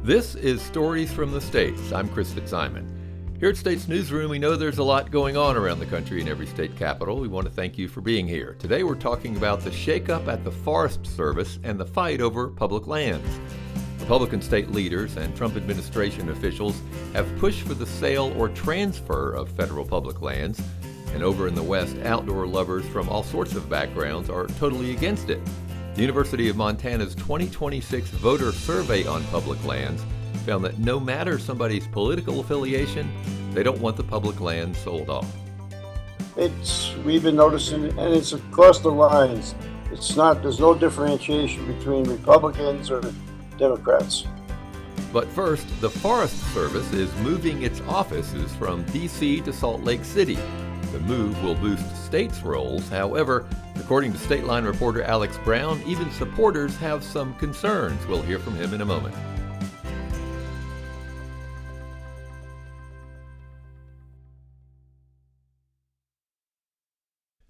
This is Stories from the States. I'm Chris Fitzsimon. Here at States Newsroom, we know there's a lot going on around the country in every state capital. We want to thank you for being here. Today we're talking about the shakeup at the Forest Service and the fight over public lands. Republican state leaders and Trump administration officials have pushed for the sale or transfer of federal public lands. And over in the West, outdoor lovers from all sorts of backgrounds are totally against it. The University of Montana's 2026 voter survey on public lands found that no matter somebody's political affiliation, they don't want the public land sold off. We've been noticing, and it's across the lines. There's no differentiation between Republicans or Democrats. But first, the Forest Service is moving its offices from D.C. to Salt Lake City. The move will boost states' roles. However, according to Stateline reporter Alex Brown, even supporters have some concerns. We'll hear from him in a moment.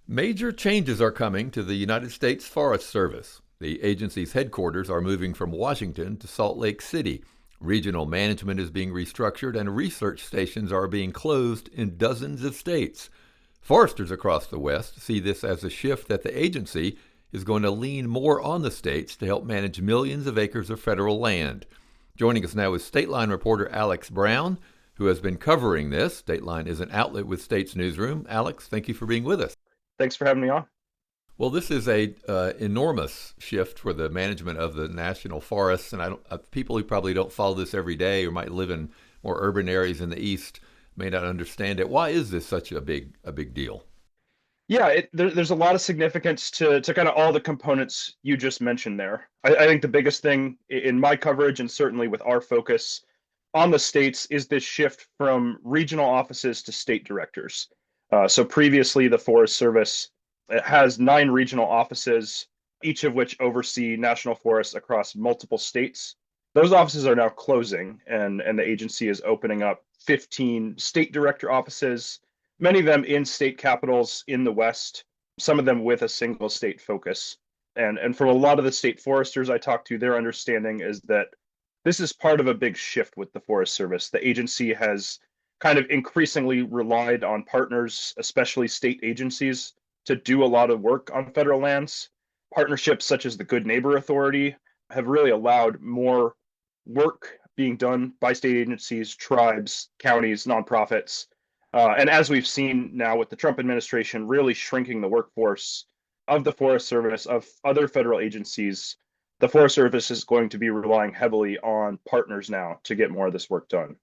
Major changes are coming to the United States Forest Service. The agency's headquarters are moving from Washington to Salt Lake City. Regional management is being restructured and research stations are being closed in dozens of states. Foresters across the West see this as a shift that the agency is going to lean more on the states to help manage millions of acres of federal land. Joining us now is Stateline reporter Alex Brown, who has been covering this. Stateline is an outlet with States Newsroom. Alex, thank you for being with us. Thanks for having me on. Well, this is a enormous shift for the management of the national forests, and people who probably don't follow this every day or might live in more urban areas in the East may not understand it. Why is this such a big deal? Yeah, there's a lot of significance to kind of all the components you just mentioned there. I think the biggest thing in my coverage, and certainly with our focus on the states, is this shift from regional offices to state directors. So previously, the Forest Service has 9 regional offices, each of which oversee national forests across multiple states. Those offices are now closing, and the agency is opening up 15 state director offices, many of them in state capitals in the West, some of them with a single state focus. And from a lot of the state foresters I talked to, their understanding is that this is part of a big shift with the Forest Service. The agency has kind of increasingly relied on partners, especially state agencies, to do a lot of work on federal lands. Partnerships such as the Good Neighbor Authority have really allowed more work being done by state agencies, tribes, counties, nonprofits. And as we've seen now with the Trump administration really shrinking the workforce of the Forest Service, of other federal agencies, the Forest Service is going to be relying heavily on partners now to get more of this work done.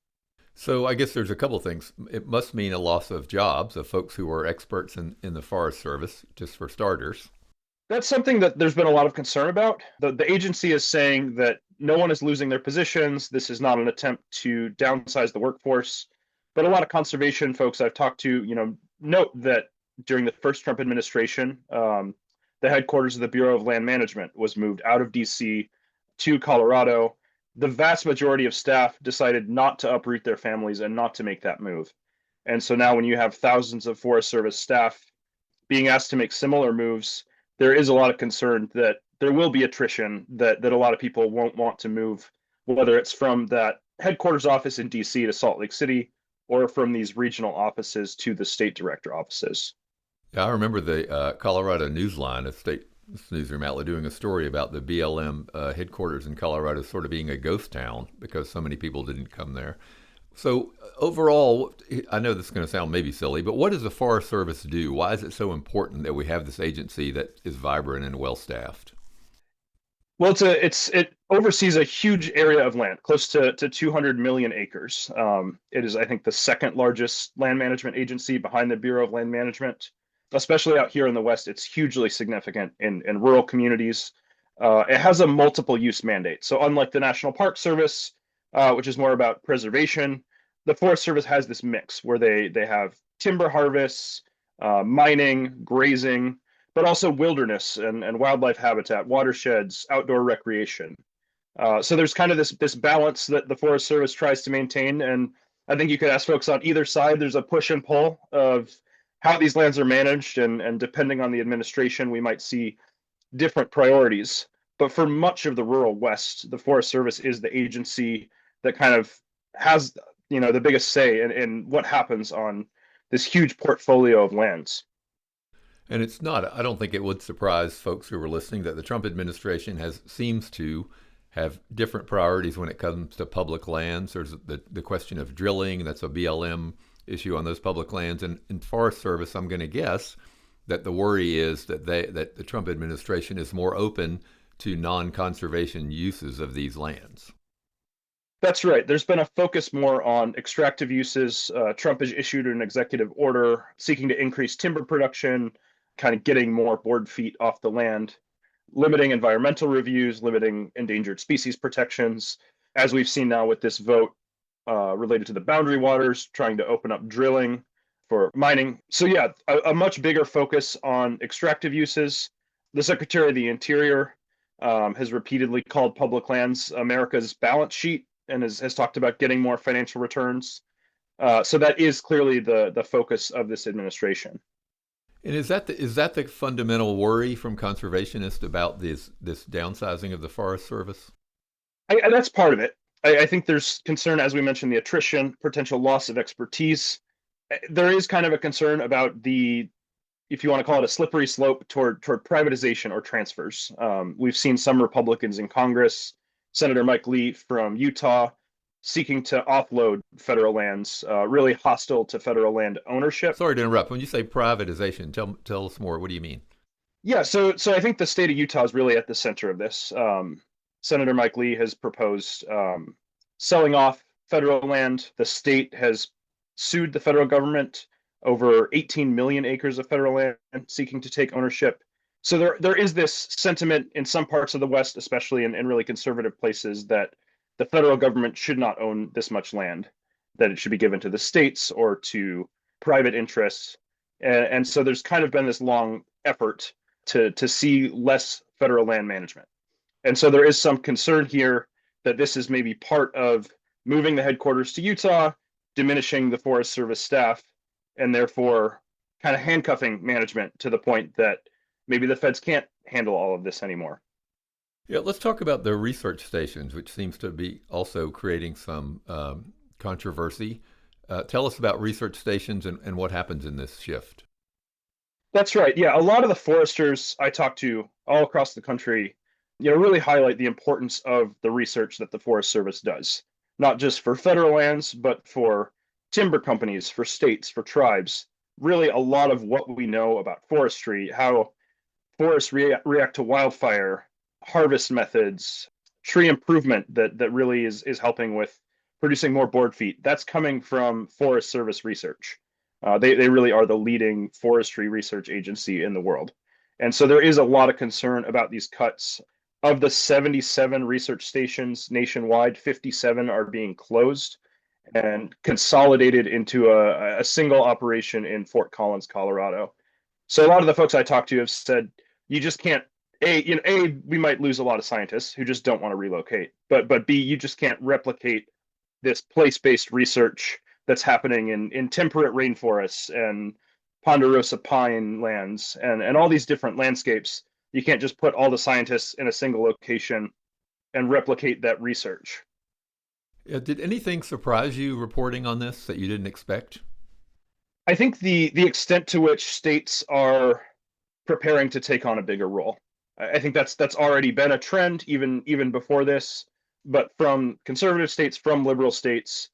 So I guess there's a couple things. It must mean a loss of jobs of folks who are experts in the Forest Service, just for starters. That's something that there's been a lot of concern about. The agency is saying that no one is losing their positions. This is not an attempt to downsize the workforce. But a lot of conservation folks I've talked to, note that during the first Trump administration, the headquarters of the Bureau of Land Management was moved out of D.C. to Colorado. The vast majority of staff decided not to uproot their families and not to make that move. And so now when you have thousands of Forest Service staff being asked to make similar moves, there is a lot of concern that there will be attrition, that a lot of people won't want to move, whether it's from that headquarters office in D.C. to Salt Lake City or from these regional offices to the state director offices. Yeah, I remember the Colorado Newsline, a state newsroom outlet, doing a story about the BLM headquarters in Colorado sort of being a ghost town because so many people didn't come there. So overall, I know this is going to sound maybe silly, but what does the Forest Service do? Why is it so important that we have this agency that is vibrant and well-staffed? Well, it oversees a huge area of land, close to 200 million acres. It is, I think, the second largest land management agency behind the Bureau of Land Management. Especially out here in the West, it's hugely significant in rural communities. It has a multiple use mandate. So unlike the National Park Service, which is more about preservation, the Forest Service has this mix where they have timber harvests, mining, grazing, but also wilderness and wildlife habitat, watersheds, outdoor recreation. So there's kind of this balance that the Forest Service tries to maintain. And I think you could ask folks on either side, there's a push and pull of how these lands are managed. And depending on the administration, we might see different priorities. But for much of the rural West, the Forest Service is the agency that kind of has, the biggest say in what happens on this huge portfolio of lands. And it's not, I don't think it would surprise folks who are listening that the Trump administration seems to have different priorities when it comes to public lands. There's the question of drilling, that's a BLM issue on those public lands. And in Forest Service, I'm going to guess that the worry is that the Trump administration is more open to non-conservation uses of these lands. That's right. There's been a focus more on extractive uses. Trump has issued an executive order seeking to increase timber production, kind of getting more board feet off the land, limiting environmental reviews, limiting endangered species protections, as we've seen now with this vote related to the boundary waters, trying to open up drilling for mining. So yeah, a much bigger focus on extractive uses. The Secretary of the Interior has repeatedly called public lands America's balance sheet and has talked about getting more financial returns. So that is clearly the focus of this administration. And is that the fundamental worry from conservationists about this downsizing of the Forest Service? That's part of it. I think there's concern, as we mentioned, the attrition, potential loss of expertise. There is kind of a concern about if you want to call it a slippery slope toward privatization or transfers. We've seen some Republicans in Congress, Senator Mike Lee from Utah, seeking to offload federal lands, really hostile to federal land ownership. Sorry to interrupt. When you say privatization, tell us more. What do you mean? Yeah, so I think the state of Utah is really at the center of this. Senator Mike Lee has proposed selling off federal land. The state has sued the federal government over 18 million acres of federal land, seeking to take ownership. So there is this sentiment in some parts of the West, especially in really conservative places, that the federal government should not own this much land, that it should be given to the states or to private interests. And so there's kind of been this long effort to see less federal land management. And so there is some concern here that this is maybe part of moving the headquarters to Utah, diminishing the Forest Service staff, and therefore kind of handcuffing management to the point that maybe the feds can't handle all of this anymore. Yeah, let's talk about the research stations, which seems to be also creating some controversy. Tell us about research stations and what happens in this shift. That's right. Yeah, a lot of the foresters I talk to all across the country, really highlight the importance of the research that the Forest Service does, not just for federal lands, but for timber companies, for states, for tribes. Really, a lot of what we know about forestry, how forests react to wildfire, harvest methods, tree improvement that really is helping with producing more board feet. That's coming from Forest Service research. They really are the leading forestry research agency in the world. And so there is a lot of concern about these cuts. Of the 77 research stations nationwide, 57 are being closed and consolidated into a single operation in Fort Collins, Colorado. So a lot of the folks I talked to have said, you just can't, we might lose a lot of scientists who just don't want to relocate, but B, you just can't replicate this place-based research that's happening in temperate rainforests and ponderosa pine lands and all these different landscapes. You can't just put all the scientists in a single location and replicate that research. Did anything surprise you reporting on this that you didn't expect? I think the extent to which states are preparing to take on a bigger role. I think that's already been a trend even before this. But from conservative states, from liberal states,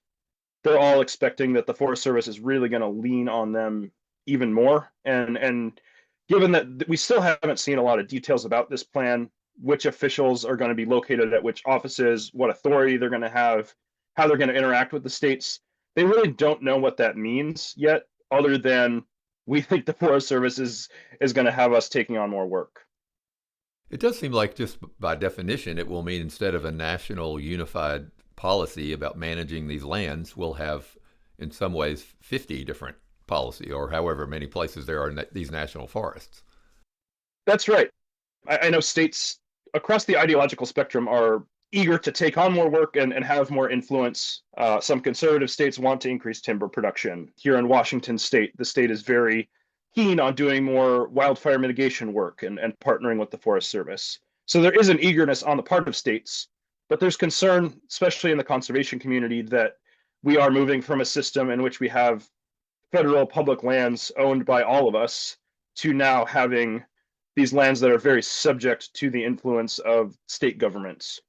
they're all expecting that the Forest Service is really going to lean on them even more. And given that we still haven't seen a lot of details about this plan, which officials are going to be located at which offices, what authority they're going to have, how they're going to interact with the states, they really don't know what that means yet, other than we think the Forest Service is going to have us taking on more work. It does seem like just by definition, it will mean instead of a national unified policy about managing these lands, we'll have in some ways 50 different policy or however many places there are in these national forests. That's right. I know states across the ideological spectrum are eager to take on more work and have more influence. Some conservative states want to increase timber production. Here in Washington state, the state is very keen on doing more wildfire mitigation work and partnering with the Forest Service. So there is an eagerness on the part of states But there's concern, especially in the conservation community, that we are moving from a system in which we have federal public lands owned by all of us to now having these lands that are very subject to the influence of state governments.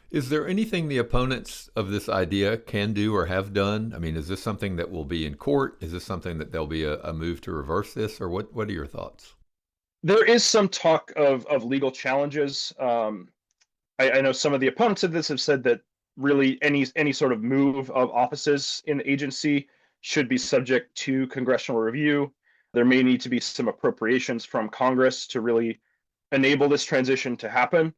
Is there anything the opponents of this idea can do or have done? I mean, is this something that will be in court? Is this something that there'll be a move to reverse this? Or what are your thoughts? There is some talk of legal challenges. I know some of the opponents of this have said that really any sort of move of offices in the agency should be subject to congressional review. There may need to be some appropriations from Congress to really enable this transition to happen.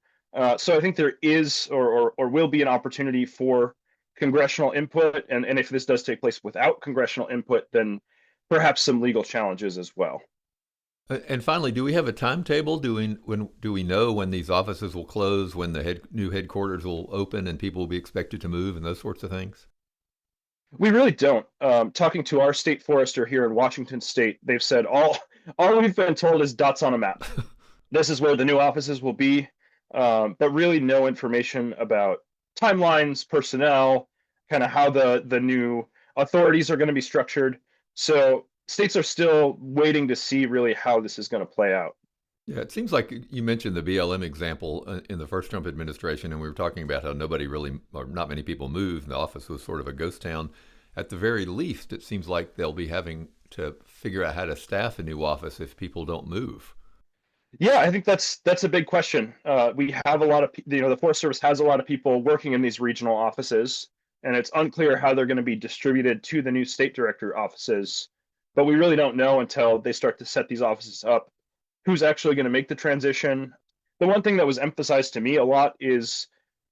So I think there is or will be an opportunity for congressional input, and if this does take place without congressional input, then perhaps some legal challenges as well. And finally, do we have a timetable? Do we know when these offices will close, when the new headquarters will open, and people will be expected to move, and those sorts of things? We really don't. Talking to our state forester here in Washington State, they've said all we've been told is dots on a map. This is where the new offices will be, but really no information about timelines, personnel, kind of how the new authorities are going to be structured. So states are still waiting to see really how this is going to play out. Yeah, it seems like you mentioned the BLM example in the first Trump administration, and we were talking about how nobody really, or not many people moved. The office was sort of a ghost town. At the very least, it seems like they'll be having to figure out how to staff a new office if people don't move. Yeah, I think that's a big question. We have a lot of, the Forest Service has a lot of people working in these regional offices, and it's unclear how they're going to be distributed to the new state director offices. But we really don't know until they start to set these offices up who's actually going to make the transition. The one thing that was emphasized to me a lot is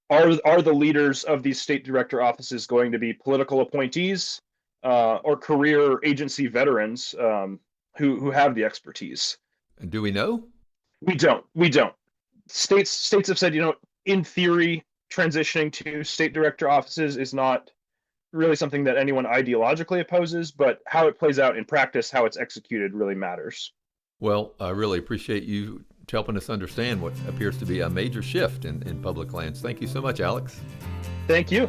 are the leaders of these state director offices going to be political appointees or career agency veterans who have the expertise? And do we know? We don't. States have said, in theory, transitioning to state director offices is not really something that anyone ideologically opposes, but how it plays out in practice, how it's executed, really matters. Well, I really appreciate you helping us understand what appears to be a major shift in public lands. Thank you so much, Alex. Thank you.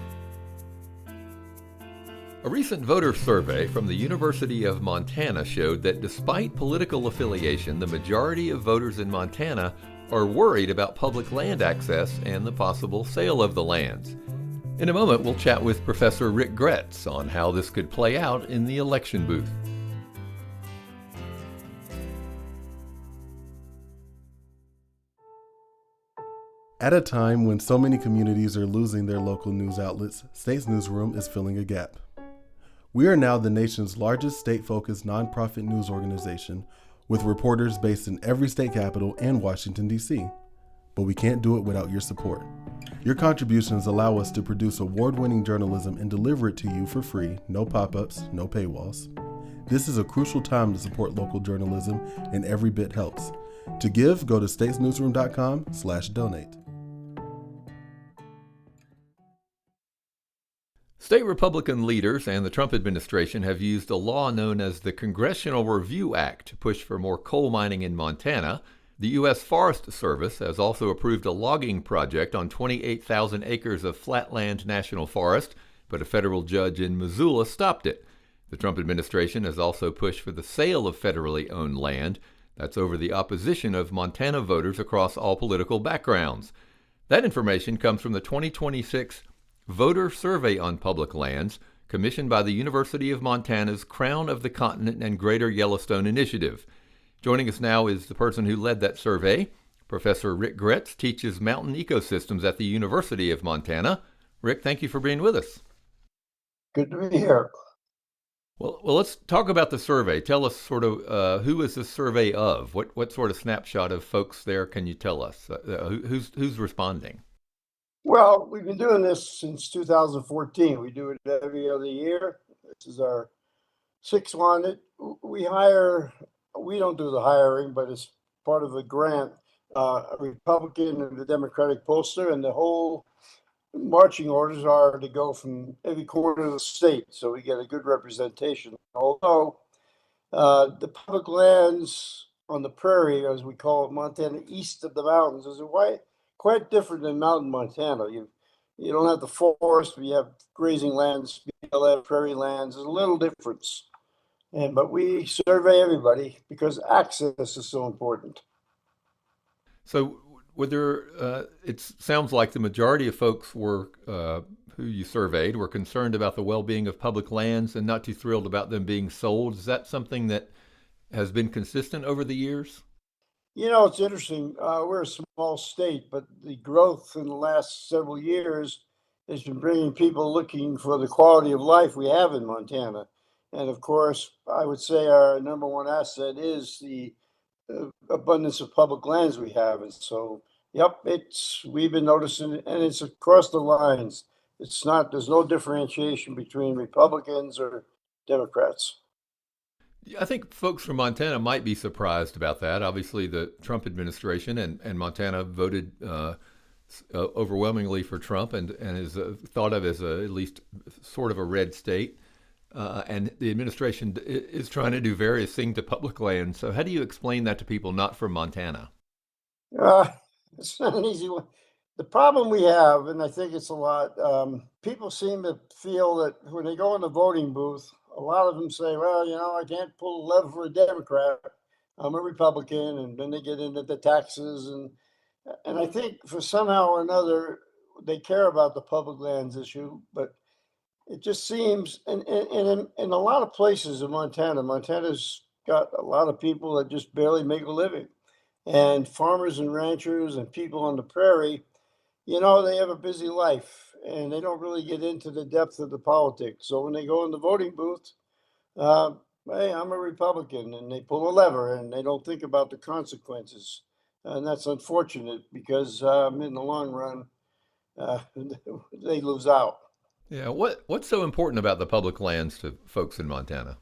A recent voter survey from the University of Montana showed that despite political affiliation, the majority of voters in Montana are worried about public land access and the possible sale of the lands. In a moment, we'll chat with Professor Rick Gretz on how this could play out in the election booth. At a time when so many communities are losing their local news outlets, States Newsroom is filling a gap. We are now the nation's largest state-focused nonprofit news organization with reporters based in every state capital and Washington, D.C. But we can't do it without your support. Your contributions allow us to produce award-winning journalism and deliver it to you for free, no pop-ups, no paywalls. This is a crucial time to support local journalism, and every bit helps. To give, go to statesnewsroom.com/donate. State Republican leaders and the Trump administration have used a law known as the Congressional Review Act to push for more coal mining in Montana. The U.S. Forest Service has also approved a logging project on 28,000 acres of flatland national forest, but a federal judge in Missoula stopped it. The Trump administration has also pushed for the sale of federally owned land. That's over the opposition of Montana voters across all political backgrounds. That information comes from the 2026 Voter Survey on Public Lands, commissioned by the University of Montana's Crown of the Continent and Greater Yellowstone Initiative. Joining us now is the person who led that survey. Professor Rick Gretz teaches mountain ecosystems at the University of Montana. Rick, thank you for being with us. Good to be here. Well, let's talk about the survey. Tell us sort of who is this survey of? What sort of snapshot of folks there can you tell us? Who's responding? Well, we've been doing this since 2014. We do it every other year. This is our sixth one. We don't do the hiring, but it's part of the grant, a Republican and a Democratic pollster, and the whole marching orders are to go from every corner of the state, so we get a good representation. Although the public lands on the prairie, as we call it, Montana, east of the mountains, is quite different than mountain Montana. You don't have the forest, but you have grazing lands, BLM, prairie lands. There's a little difference. But we survey everybody because access is so important. So, it sounds like the majority of folks who you surveyed were concerned about the well-being of public lands and not too thrilled about them being sold. Is that something that has been consistent over the years? It's interesting. We're a small state, but the growth in the last several years has been bringing people looking for the quality of life we have in Montana. And of course, I would say our number one asset is the abundance of public lands we have. And so, yep, we've been noticing, and it's across the lines. There's no differentiation between Republicans or Democrats. I think folks from Montana might be surprised about that. Obviously, the Trump administration and Montana voted overwhelmingly for Trump and is thought of as at least sort of a red state. And the administration is trying to do various things to public land. So how do you explain that to people not from Montana? It's not an easy one. The problem we have, and I think it's a lot, people seem to feel that when they go in the voting booth, a lot of them say, well, I can't pull a lever for a Democrat. I'm a Republican. And then they get into the taxes. And I think for somehow or another, they care about the public lands issue. But it just seems, and in a lot of places in Montana's got a lot of people that just barely make a living. And farmers and ranchers and people on the prairie, they have a busy life and they don't really get into the depth of the politics. So when they go in the voting booth, hey, I'm a Republican, and they pull a lever and they don't think about the consequences. And that's unfortunate because in the long run, they lose out. Yeah, what's so important about the public lands to folks in Montana?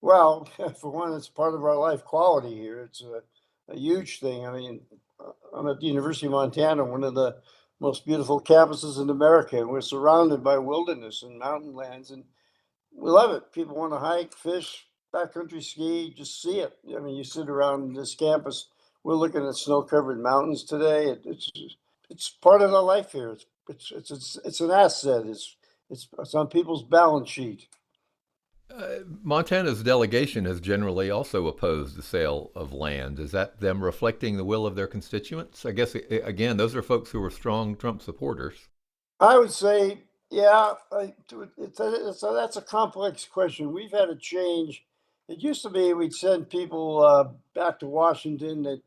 Well, for one, it's part of our life quality here. It's a huge thing. I mean, I'm at the University of Montana, one of the most beautiful campuses in America, and we're surrounded by wilderness and mountain lands, and we love it. People want to hike, fish, backcountry ski, just see it. I mean, you sit around this campus. We're looking at snow-covered mountains today. It's part of our life here. It's an asset. It's on people's balance sheet. Montana's delegation has generally also opposed the sale of land. Is that them reflecting the will of their constituents? I guess, again, those are folks who are strong Trump supporters. I would say, yeah, that's a complex question. We've had a change. It used to be we'd send people back to Washington that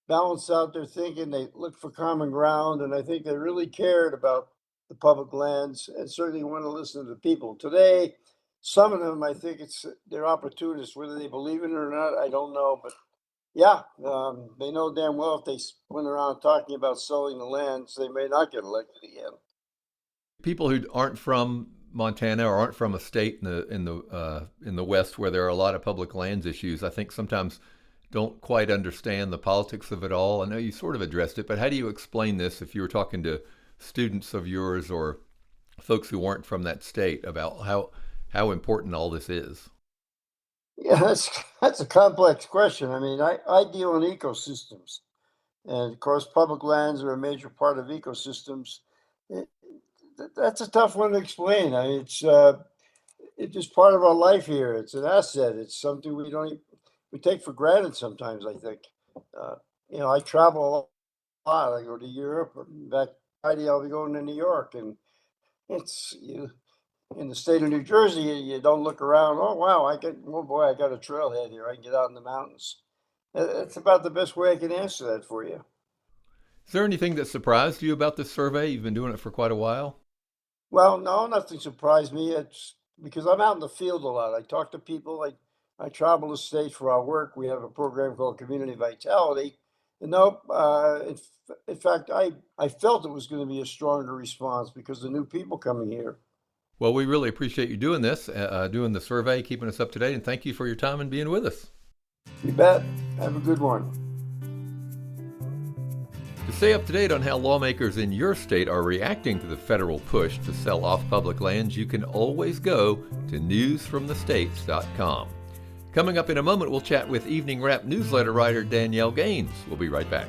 balanced out their thinking. They looked for common ground, and I think they really cared about the public lands and certainly want to listen to the people. Today, some of them, I think they're opportunists. Whether they believe in it or not, I don't know. But yeah, they know damn well if they went around talking about selling the lands, they may not get elected again. People who aren't from Montana or aren't from a state in the West where there are a lot of public lands issues, I think sometimes don't quite understand the politics of it all. I know you sort of addressed it, but how do you explain this if you were talking to students of yours or folks who weren't from that state about how important all this is? Yeah, that's a complex question. I mean, I deal in ecosystems, and of course, public lands are a major part of ecosystems. That's a tough one to explain. I mean, it's just part of our life here. It's an asset. It's something we take for granted sometimes. I think, I travel a lot. I go to Europe. Back Friday, I'll be going to New York, and it's in the state of New Jersey. You don't look around. Oh wow, I got a trailhead here. I can get out in the mountains. It's about the best way I can answer that for you. Is there anything that surprised you about this survey? You've been doing it for quite a while. Well, no, nothing surprised me. It's because I'm out in the field a lot. I talk to people. I travel the state for our work. We have a program called Community Vitality. And no, in fact, I felt it was going to be a stronger response because the new people coming here. Well, we really appreciate you doing this, doing the survey, keeping us up to date, and thank you for your time and being with us. You bet. Have a good one. To stay up to date on how lawmakers in your state are reacting to the federal push to sell off public lands, you can always go to newsfromthestates.com. Coming up in a moment, we'll chat with Evening Wrap newsletter writer Danielle Gaines. We'll be right back.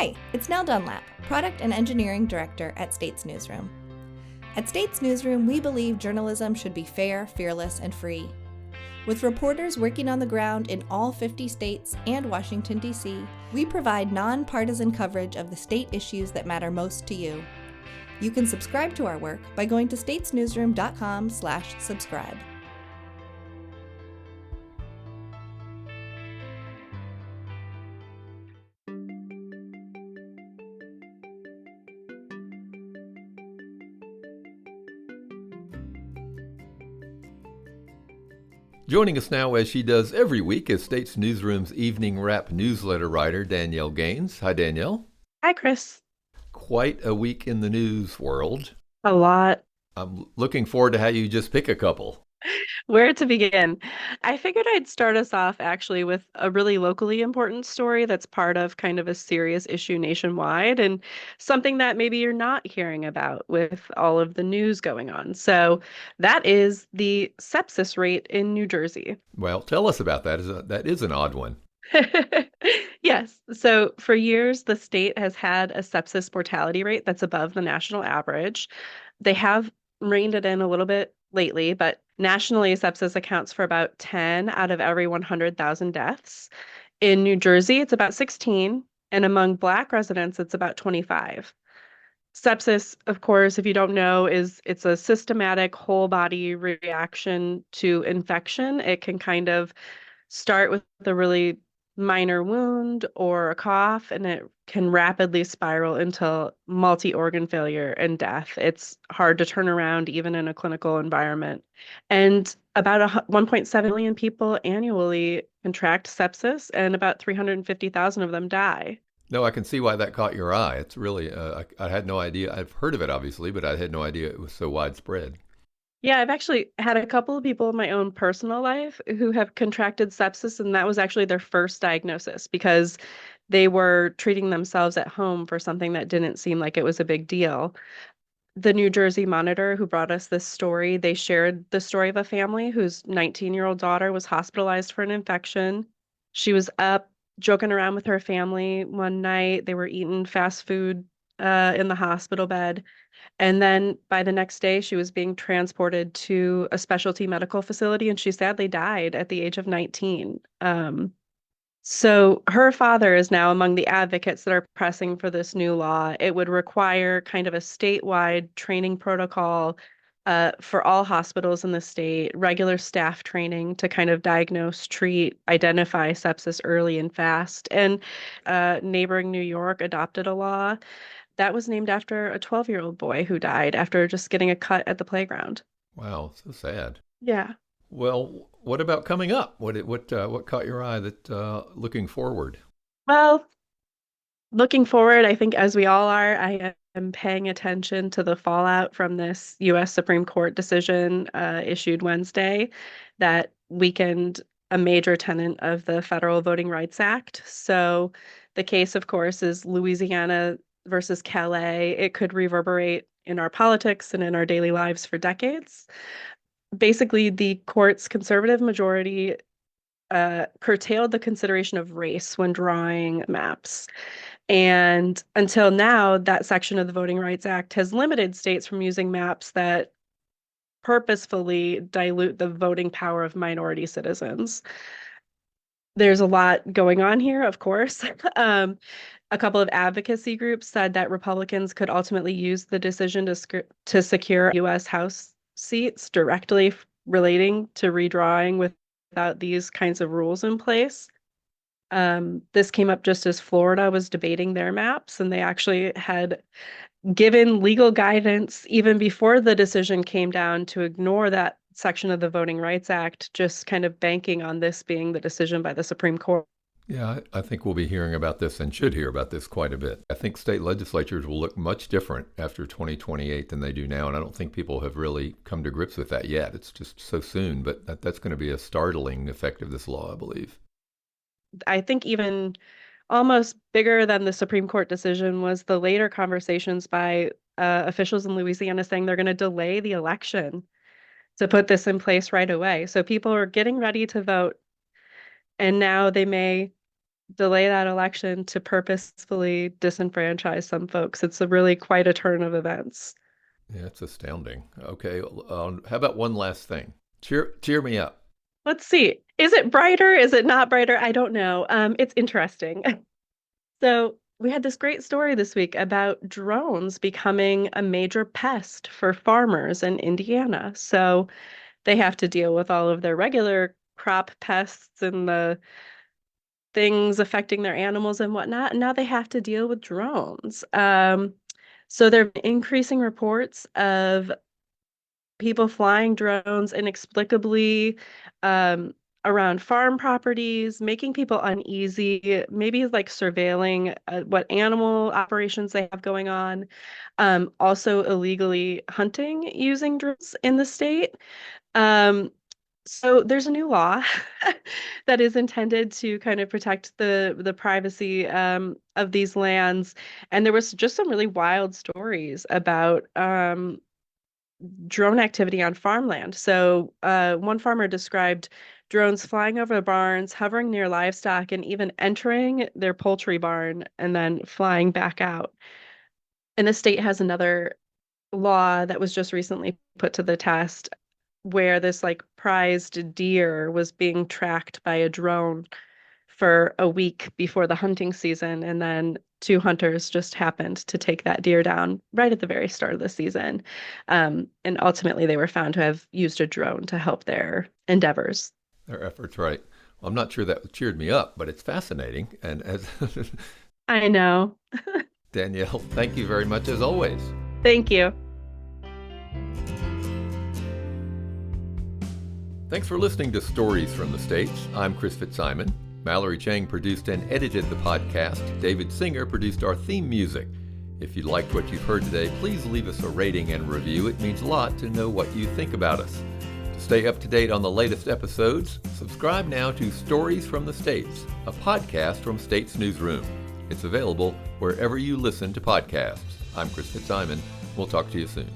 Hi, it's Nell Dunlap, Product and Engineering Director at States Newsroom. At States Newsroom, we believe journalism should be fair, fearless, and free. With reporters working on the ground in all 50 states and Washington, D.C., we provide nonpartisan coverage of the state issues that matter most to you. You can subscribe to our work by going to statesnewsroom.com/subscribe. Joining us now, as she does every week, is States Newsroom's Evening Wrap newsletter writer, Danielle Gaines. Hi, Danielle. Hi, Chris. Quite a week in the news world. A lot. I'm looking forward to how you just pick a couple. Where to begin? I figured I'd start us off actually with a really locally important story that's part of kind of a serious issue nationwide and something that maybe you're not hearing about with all of the news going on. So that is the sepsis rate in New Jersey. Well, tell us about that. That is an odd one. Yes. So for years, the state has had a sepsis mortality rate that's above the national average. They have reined it in a little bit lately, but nationally, sepsis accounts for about 10 out of every 100,000 deaths. In New Jersey, it's about 16, and among Black residents, it's about 25. Sepsis, of course, if you don't know, it's a systematic whole body reaction to infection. It can kind of start with a really minor wound or a cough, and it can rapidly spiral into multi-organ failure and death. It's hard to turn around even in a clinical environment. And about 1.7 million people annually contract sepsis, and about 350,000 of them die. No, I can see why that caught your eye. It's really, I had no idea. I've heard of it, obviously, but I had no idea it was so widespread. Yeah, I've actually had a couple of people in my own personal life who have contracted sepsis, and that was actually their first diagnosis because they were treating themselves at home for something that didn't seem like it was a big deal. The New Jersey Monitor, who brought us this story, they shared the story of a family whose 19-year-old daughter was hospitalized for an infection. She was up joking around with her family one night. They were eating fast food in the hospital bed. And then by the next day, she was being transported to a specialty medical facility, and she sadly died at the age of 19. So her father is now among the advocates that are pressing for this new law. It would require kind of a statewide training protocol for all hospitals in the state, regular staff training to kind of diagnose, treat, identify sepsis early and fast. And neighboring New York adopted a law that was named after a 12-year-old boy who died after just getting a cut at the playground. Wow, so sad. Yeah. Well, what about coming up? What caught your eye that looking forward? Well, looking forward, I think as we all are, I am paying attention to the fallout from this U.S. Supreme Court decision issued Wednesday that weakened a major tenet of the Federal Voting Rights Act. So the case, of course, is Louisiana versus Calais. It could reverberate in our politics and in our daily lives for decades. Basically, the court's conservative majority curtailed the consideration of race when drawing maps. And until now, that section of the Voting Rights Act has limited states from using maps that purposefully dilute the voting power of minority citizens. There's a lot going on here, of course. A couple of advocacy groups said that Republicans could ultimately use the decision to secure U.S. House seats directly relating to redrawing without these kinds of rules in place. This came up just as Florida was debating their maps, and they actually had given legal guidance even before the decision came down to ignore that section of the Voting Rights Act, just kind of banking on this being the decision by the Supreme Court. Yeah, I think we'll be hearing about this and should hear about this quite a bit. I think state legislatures will look much different after 2028 than they do now, and I don't think people have really come to grips with that yet. It's just so soon, but that's going to be a startling effect of this law, I believe. I think even almost bigger than the Supreme Court decision was the later conversations by officials in Louisiana saying they're going to delay the election to put this in place right away. So people are getting ready to vote, and now they may delay that election to purposefully disenfranchise some folks. It's a really quite a turn of events. Yeah, it's astounding. Okay, how about one last thing? Cheer me up. Let's see. Is it brighter? Is it not brighter? I don't know. It's interesting. So we had this great story this week about drones becoming a major pest for farmers in Indiana. So they have to deal with all of their regular crop pests and the things affecting their animals and whatnot. And now they have to deal with drones. So there are increasing reports of people flying drones inexplicably around farm properties, making people uneasy, maybe like surveilling what animal operations they have going on. Also illegally hunting using drones in the state. So there's a new law that is intended to kind of protect the privacy of these lands. And there was just some really wild stories about drone activity on farmland. So one farmer described drones flying over barns, hovering near livestock, and even entering their poultry barn and then flying back out. And the state has another law that was just recently put to the test where this like prized deer was being tracked by a drone for a week before the hunting season. And then two hunters just happened to take that deer down right at the very start of the season. And ultimately, they were found to have used a drone to help their endeavors. Their efforts, right. Well, I'm not sure that cheered me up, but it's fascinating. And as I know. Danielle, thank you very much as always. Thank you. Thanks for listening to Stories from the States. I'm Chris Fitzsimon. Mallory Chang produced and edited the podcast. David Singer produced our theme music. If you liked what you've heard today, please leave us a rating and review. It means a lot to know what you think about us. To stay up to date on the latest episodes, subscribe now to Stories from the States, a podcast from States Newsroom. It's available wherever you listen to podcasts. I'm Chris Fitzsimon. We'll talk to you soon.